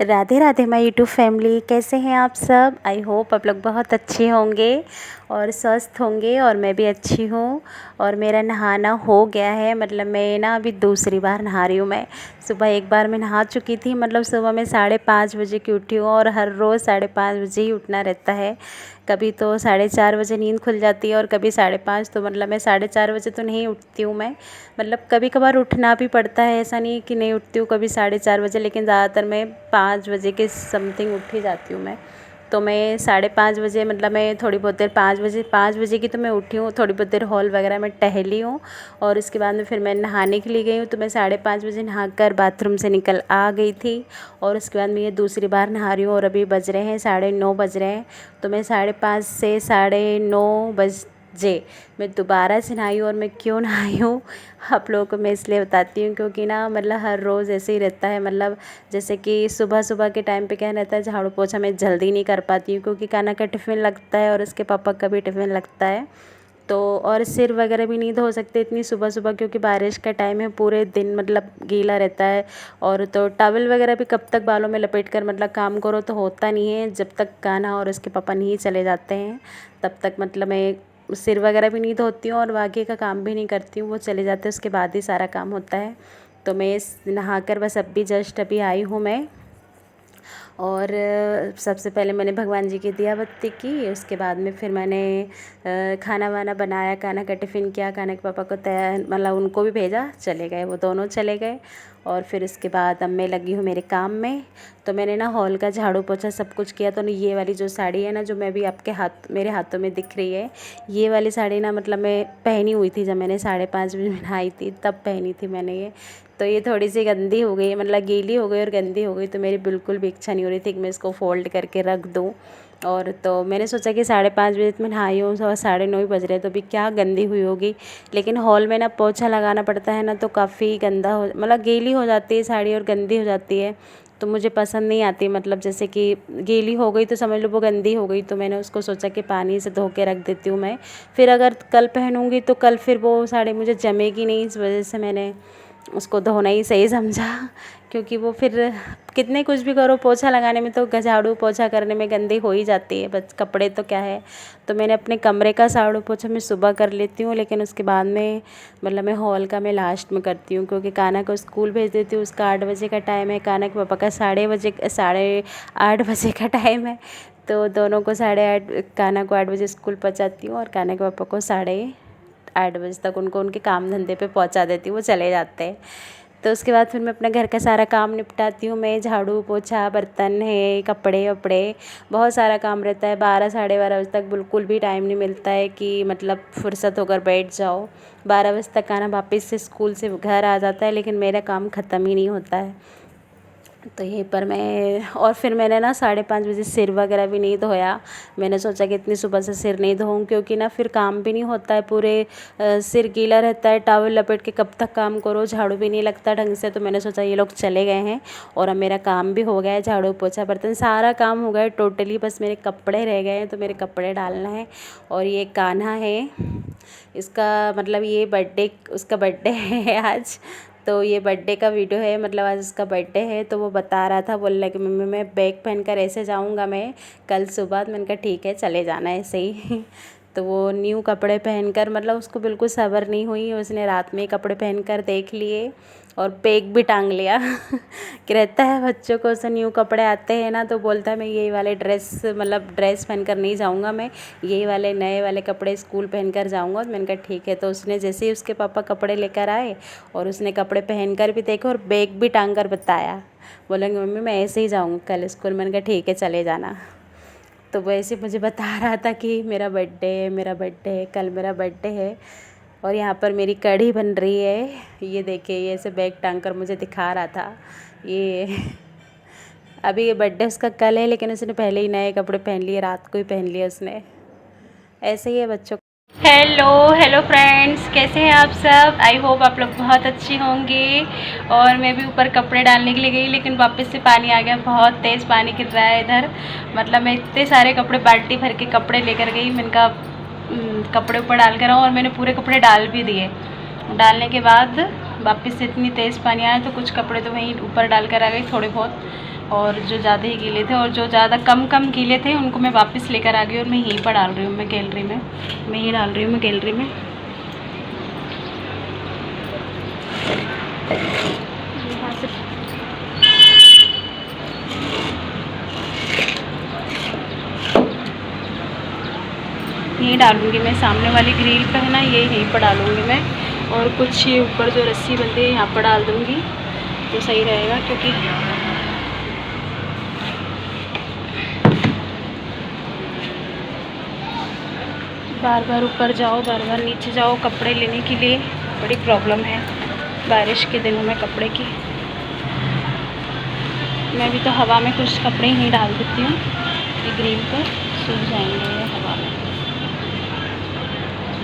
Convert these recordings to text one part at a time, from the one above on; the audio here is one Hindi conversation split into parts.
Radhe Radhe my YouTube family, कैसे हैं आप सब। आई होप आप लोग बहुत अच्छे होंगे और स्वस्थ होंगे और मैं भी अच्छी हूँ। और मेरा नहाना हो गया है, मतलब मैं ना अभी दूसरी बार नहा रही हूँ। मैं सुबह एक बार मैं नहा चुकी थी, मतलब सुबह मैं 5:30 बजे की उठी हूँ और हर रोज़ 5:30 बजे ही उठना रहता है। कभी तो 4:30 बजे नींद खुल जाती है और कभी 5:30, तो मतलब मैं 4:30 बजे तो नहीं उठती हूँ मैं। मतलब कभी कभार उठना भी पड़ता है, ऐसा नहीं कि नहीं उठती हूँ कभी 4:30 बजे, लेकिन ज़्यादातर मैं 5 बजे के समथिंग उठ ही जाती हूँ मैं। तो मैं 5:30 बजे, मतलब मैं थोड़ी बहुत देर 5 बजे की तो मैं उठी हूँ, थोड़ी बहुत देर हॉल वगैरह में टहली हूँ और उसके बाद में फिर मैं नहाने के लिए गई हूँ। तो मैं 5:30 बजे नहाकर बाथरूम से निकल आ गई थी और उसके बाद मैं ये दूसरी बार नहा रही हूँ और अभी बज रहे हैं 9:30 बज रहे हैं। तो मैं 5:30 से 9:30 बजे मैं दोबारा से नहाई हूँ। और मैं क्यों नहाई हूँ आप लोगों को मैं इसलिए बताती हूँ क्योंकि ना मतलब हर रोज़ ऐसे ही रहता है। मतलब जैसे कि सुबह सुबह के टाइम पे क्या रहता है, झाड़ू पोछा मैं जल्दी नहीं कर पाती हूँ क्योंकि कान्हा का टिफ़िन लगता है और उसके पापा का भी टिफ़िन लगता है। तो और सिर वगैरह भी नहीं धो सकते इतनी सुबह सुबह क्योंकि बारिश का टाइम है, पूरे दिन मतलब गीला रहता है। और तो टॉवल वगैरह भी कब तक बालों में लपेट कर मतलब काम करो, तो होता नहीं है। जब तक कान्हा और उसके पापा नहीं चले जाते हैं तब तक मतलब मैं सिर वगैरह भी नहीं धोती हूँ और बाकी का काम भी नहीं करती हूँ। वो चले जाते हैं उसके बाद ही सारा काम होता है। तो मैं नहाकर बस अभी जस्ट अभी आई हूँ मैं। और सबसे पहले मैंने भगवान जी की दिया बत्ती की, उसके बाद में फिर मैंने खाना वाना बनाया, कान्हा का टिफ़िन किया, कान्हा के पापा को तैयार मतलब उनको भी भेजा, चले गए, वो दोनों चले गए। और फिर उसके बाद अब मैं लगी हूँ मेरे काम में। तो मैंने ना हॉल का झाड़ू पोछा सब कुछ किया। तो ये वाली जो साड़ी है ना, जो मैं भी आपके मेरे हाथों में दिख रही है, ये वाली साड़ी ना मतलब मैं पहनी हुई थी जब मैंने 5:30 बजे नहाई थी, तब पहनी थी मैंने ये। तो ये थोड़ी सी गंदी हो गई, मतलब गीली हो गई और गंदी हो गई। तो मेरी बिल्कुल भी इच्छा नहीं हो रही थी कि मैं इसको फ़ोल्ड करके रख दूँ। और तो मैंने सोचा कि 5:30 बजे तो मैं नहाई हूँ और 9:30 ही बज रहे, तो अभी क्या गंदी हुई होगी। लेकिन हॉल में ना पोछा लगाना पड़ता है ना, तो काफ़ी गंदा हो मतलब गीली हो जाती है साड़ी और गंदी हो जाती है। तो मुझे पसंद नहीं आती, मतलब जैसे कि गीली हो गई तो समझ लो वो गंदी हो गई। तो मैंने उसको सोचा कि पानी से धो के रख देती हूँ मैं, फिर अगर कल पहनूँगी तो कल फिर वो साड़ी मुझे जमेगी नहीं। इस वजह से मैंने उसको धोना ही सही समझा, क्योंकि वो फिर कितने कुछ भी करो पोछा लगाने में तो झाड़ू पोछा करने में गंदी हो ही जाती है, बस कपड़े तो क्या है। तो मैंने अपने कमरे का झाड़ू पोछा मैं सुबह कर लेती हूँ, लेकिन उसके बाद में मतलब मैं हॉल का मैं लास्ट में करती हूँ क्योंकि कान्हा को स्कूल भेज देती हूँ। उसका 8 बजे का टाइम है, कान्हा के पापा का 8:30 बजे का टाइम है। तो दोनों को 8:30, कान्हा को 8 बजे स्कूल पहुँचाती हूँ और कान्हा के पापा को 8:30 बजे तक उनको उनके काम धंधे पे पहुंचा देती हूँ, वो चले जाते हैं। तो उसके बाद फिर मैं अपने घर का सारा काम निपटाती हूँ। मैं झाड़ू पोछा, बर्तन है, कपड़े वपड़े, बहुत सारा काम रहता है। 12 12:30 बजे तक बिल्कुल भी टाइम नहीं मिलता है कि मतलब फुर्सत होकर बैठ जाओ। 12 बजे तक खाना वापस से स्कूल से घर आ जाता है, लेकिन मेरा काम ख़त्म ही नहीं होता है। तो यहीं पर मैं और फिर मैंने ना 5:30 बजे सिर वगैरह भी नहीं धोया। मैंने सोचा कि इतनी सुबह से सिर नहीं धोऊं क्योंकि ना फिर काम भी नहीं होता है, पूरे सिर गीला रहता है, टॉवल लपेट के कब तक काम करो, झाड़ू भी नहीं लगता ढंग से। तो मैंने सोचा ये लोग चले गए हैं और अब मेरा काम भी हो गया है, झाड़ू पोछा बर्तन सारा काम हो गया है टोटली, बस मेरे कपड़े रह गए हैं। तो मेरे कपड़े डालना है। और ये कान्हा है, इसका मतलब ये बर्थडे, उसका बर्थडे है आज। तो ये बर्थडे का वीडियो है, मतलब आज उसका बर्थडे है। तो वो बता रहा था, बोल रहा कि मम्मी मैं बैग पहनकर ऐसे जाऊंगा मैं कल सुबह। मैंने कहा ठीक है चले जाना ऐसे ही। तो वो न्यू कपड़े पहनकर, मतलब उसको बिल्कुल सब्र नहीं हुई, उसने रात में कपड़े पहनकर देख लिए और बैग भी टांग लिया। कि रहता है बच्चों को, उसे न्यू कपड़े आते हैं ना तो बोलता है मैं यही वाले ड्रेस, मतलब ड्रेस पहनकर नहीं जाऊंगा, मैं यही वाले नए वाले कपड़े स्कूल पहनकर जाऊंगा। तो मैंने कहा ठीक है। तो उसने जैसे ही उसके पापा कपड़े लेकर आए और उसने कपड़े पहनकर भी देखे और बैग भी टांग कर बताया, बोलेंगे मम्मी मैं ऐसे ही जाऊँगा कल स्कूल। मैंने कहा ठीक है चले जाना। तो वो ऐसे मुझे बता रहा था कि मेरा बर्थडे है, मेरा बर्थडे है, कल मेरा बर्थडे है। और यहाँ पर मेरी कढ़ी बन रही है, ये देखिए, ये ऐसे बैग टांग कर मुझे दिखा रहा था। ये अभी ये बर्थडे उसका कल है, लेकिन उसने पहले ही नए कपड़े पहन लिए, रात को ही पहन लिए उसने। ऐसे ही है बच्चों। हेलो हेलो फ्रेंड्स, कैसे हैं आप सब। आई होप आप लोग बहुत अच्छी होंगे। और मैं भी ऊपर कपड़े डालने के लिए गई, लेकिन वापस से पानी आ गया, बहुत तेज़ पानी गिर रहा है इधर। मतलब मैं इतने सारे कपड़े, बाल्टी भर के कपड़े लेकर गई। मैंने कहा कपड़े ऊपर डाल कर आऊँ, और मैंने पूरे कपड़े डाल भी दिए। डालने के बाद वापस से इतनी तेज़ पानी आया तो कुछ कपड़े तो वहीं ऊपर डाल कर आ गई, थोड़े बहुत। और जो ज़्यादा ही गीले थे और जो ज़्यादा कम गीले थे उनको मैं वापस लेकर आ गई और मैं यहीं पर डाल रही हूँ, मैं गैलरी में, मैं यहीं डाल रही हूँ, मैं गैलरी में। यहाँ से यहीं डालूँगी मैं, सामने वाली ग्रिल पे है ना, ये यहीं पर डालूँगी मैं। और कुछ ये ऊपर जो रस्सी बंधी है यहाँ पर डाल दूँगी तो सही रहेगा, क्योंकि बार बार ऊपर जाओ, बार बार नीचे जाओ कपड़े लेने के लिए, बड़ी प्रॉब्लम है बारिश के दिनों में कपड़े की। मैं भी तो हवा में कुछ कपड़े ही डाल देती हूँ, ये ग्रिल पर सूख जाएंगे ये हवा में।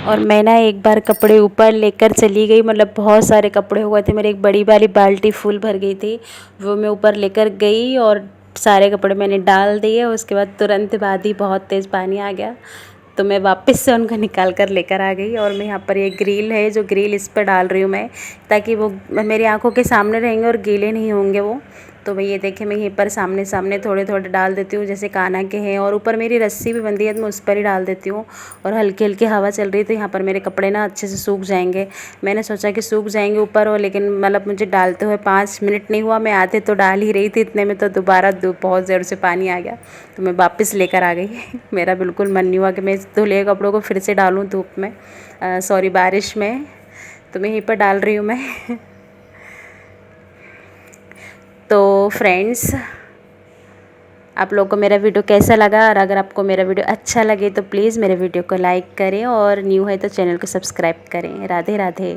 और मैं ना एक बार कपड़े ऊपर लेकर चली गई, मतलब बहुत सारे कपड़े हुए थे मेरे, एक बड़ी वाली बाल्टी फुल भर गई थी, वो मैं ऊपर लेकर गई और सारे कपड़े मैंने डाल दिए। उसके बाद तुरंत बाद ही बहुत तेज़ पानी आ गया, तो मैं वापस से उनको निकाल कर लेकर आ गई। और मैं यहाँ पर ये ग्रिल है, जो ग्रिल इस पर डाल रही हूँ मैं, ताकि वो मेरी आंखों के सामने रहेंगे और गीले नहीं होंगे वो। तो मैं ये देखिए, मैं यहीं पर सामने सामने थोड़े थोड़े डाल देती हूँ, जैसे काना के हैं। और ऊपर मेरी रस्सी भी बंधी है तो मैं उस पर ही डाल देती हूँ। और हल्की हल्की हवा चल रही है तो यहाँ पर मेरे कपड़े ना अच्छे से सूख जाएंगे। मैंने सोचा कि सूख जाएंगे ऊपर, और लेकिन मतलब मुझे डालते हुए 5 मिनट नहीं हुआ, मैं आधे तो डाल ही रही थी, इतने में तो दोबारा बहुत ज़ोर से पानी आ गया, तो मैं वापस लेकर आ गई। मेरा बिल्कुल मन नहीं हुआ कि मैं इस धुले कपड़ों को फिर से डालूँ धूप में, सॉरी बारिश में। तो मैं यहीं पर डाल रही हूँ मैं। तो फ्रेंड्स, आप लोगों को मेरा वीडियो कैसा लगा, और अगर आपको मेरा वीडियो अच्छा लगे तो प्लीज़ मेरे वीडियो को लाइक करें, और न्यू है तो चैनल को सब्सक्राइब करें। राधे राधे।